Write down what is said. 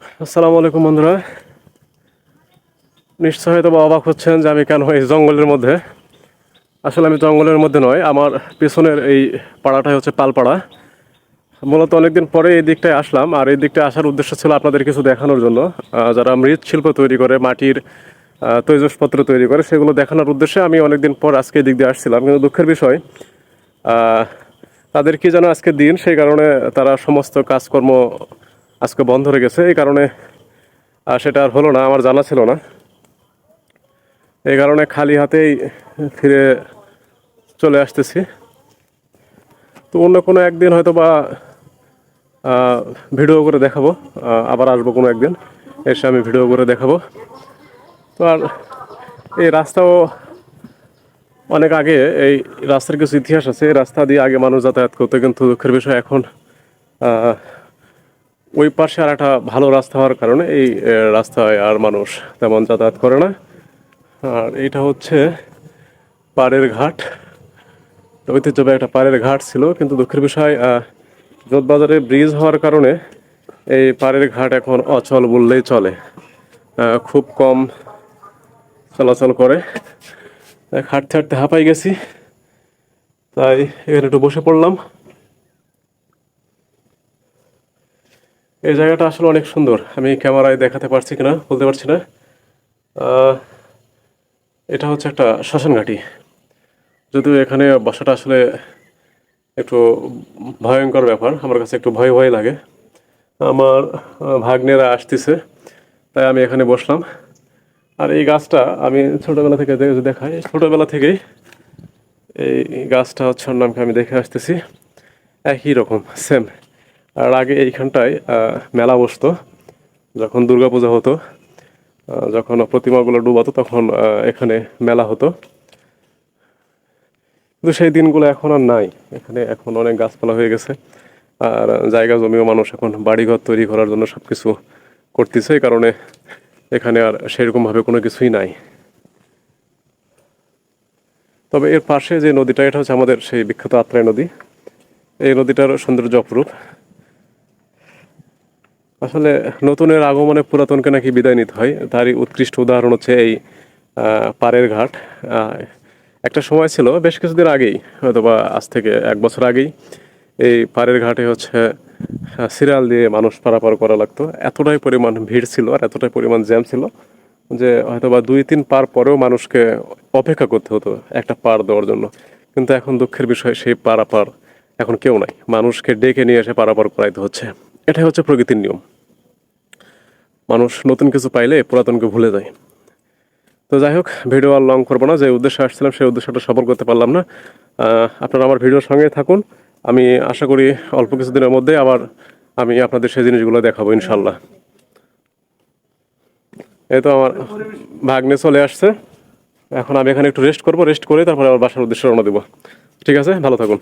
আসসালামু আলাইকুম বন্ধুরা। নিশ্চয় হয়তো বা অবাক হচ্ছেন যে আমি কেন এই জঙ্গলের মধ্যে। আসলে আমি জঙ্গলের মধ্যে নয়, আমার পেছনের এই পাড়াটাই হচ্ছে পালপাড়া। মূলত অনেকদিন পরে এই দিকটায় আসলাম, আর এই দিকটায় আসার উদ্দেশ্য ছিল আপনাদের কিছু দেখানোর জন্য। যারা মৃৎশিল্প তৈরি করে, মাটির তৈজসপত্র তৈরি করে, সেগুলো দেখানোর উদ্দেশ্যে আমি অনেকদিন পর আজকে এই দিক দিয়ে আসছিলাম। কিন্তু দুঃখের বিষয়, আহ, তাদের কি যেন আজকে দিন, সেই কারণে তারা সমস্ত কাজকর্ম আজকে বন্ধ রেখেছে। এই কারণে সেটা আর হলো না, আমার জানা ছিল না। এই কারণে খালি হাতেই ফিরে চলে আসতেছি। তো অন্য কোনো একদিন হয়তো বা ভিডিও করে দেখাবো। আবার আসবো কোনো একদিন, এসে আমি ভিডিও করে দেখাবো। তো আর এই রাস্তাও অনেক আগে, এই রাস্তার কিছু ইতিহাস আছে। এই রাস্তা দিয়ে আগে মানুষ যাতায়াত করতো, কিন্তু দুঃখের বিষয় এখন আহ, ওই পাশে আর একটা ভালো রাস্তা হওয়ার কারণে এই রাস্তায় আর মানুষ তেমন যাতায়াত করে না। আর এটা হচ্ছে পাড়ের ঘাট। ঐতিহ্যবাহী একটা পাড়ের ঘাট ছিল, কিন্তু দুঃখের বিষয় যোধবাজারে ব্রিজ হওয়ার কারণে এই পাড়ের ঘাট এখন অচল বললেই চলে। খুব কম চলাচল করে। হাঁটতে হাঁটতে হাঁপাই গেছি, তাই এখানে একটু বসে পড়লাম। এই জায়গাটা আসলে অনেক সুন্দর, আমি ক্যামেরায় দেখাতে পারছি কিনা বলতে পারছি না। আহ, এটা হচ্ছে একটা শ্মশান ঘাটি। যদিও এখানে বসাটা আসলে একটু ভয়ঙ্কর ব্যাপার, আমার কাছে একটু ভয় ভয় লাগে। আমার ভাগ্নেরা আসতেছে, তাই আমি এখানে বসলাম। আর এই গাছটা আমি ছোটোবেলা থেকে দেখাই, ছোটোবেলা থেকেই এই গাছটা হচ্ছে নামকে আমি দেখে আসতেছি, একই রকম সেম। আর আগে এইখানটায় মেলা বসতো, যখন দুর্গাপূজা হতো, যখন প্রতিমাগুলো ডুবাতো, তখন এখানে মেলা হতো। কিন্তু সেই দিনগুলো এখন আর নাই। এখানে এখন অনেক গাছপালা হয়ে গেছে, আর জায়গা জমিও মানুষ এখন বাড়িঘর তৈরি করার জন্য সব কিছু করতেছে। এই কারণে এখানে আর সেরকমভাবে কোনো কিছুই নাই। তবে এর পাশে যে নদীটা, এটা হচ্ছে আমাদের সেই বিখ্যাত আত্রাই নদী। এই নদীটার সৌন্দর্য অপরূপ। আসলে নতুনের আগমনে পুরাতনকে নাকি বিদায় নিতে হয়, তারই উৎকৃষ্ট উদাহরণ হচ্ছে এই পাড়ের ঘাট। আহ, একটা সময় ছিল বেশ কিছুদিন আগেই, হয়তো বা আজ থেকে 1 বছর আগেই, এই পাড়ের ঘাটে হচ্ছে সিরিয়াল দিয়ে মানুষ পারাপার করা লাগতো। এতটাই পরিমাণ ভিড় ছিল আর এতটাই পরিমাণ জ্যাম ছিল যে হয়তো বা 2-3 পার পরেও মানুষকে অপেক্ষা করতে হতো একটা পার দেওয়ার জন্য। কিন্তু এখন দুঃখের বিষয়, সেই পারাপার এখন কেউ নাই, মানুষকে ডেকে নিয়ে এসে পারাপার করাইতে হচ্ছে। এটাই হচ্ছে প্রকৃতির নিয়ম। মানুষ নতুন কিছু পাইলে পুরাতনকে ভুলে যায়। তো যাই হোক, ভিডিও আর লং করবো না। যে উদ্দেশ্যে আসছিলাম সেই উদ্দেশ্যটা সফল করতে পারলাম না। আপনারা আমার ভিডিওর সঙ্গে থাকুন। আমি আশা করি অল্প কিছুদিনের মধ্যে আবার আমি আপনাদের সেই জিনিসগুলো দেখাবো ইনশাল্লাহ। এই তো আমার ভাগ্নে চলে আসছে। এখন আমি এখানে একটু রেস্ট করবো, রেস্ট করে তারপরে আবার বাসার উদ্দেশ্যে রওনা দেবো। ঠিক আছে, ভালো থাকুন।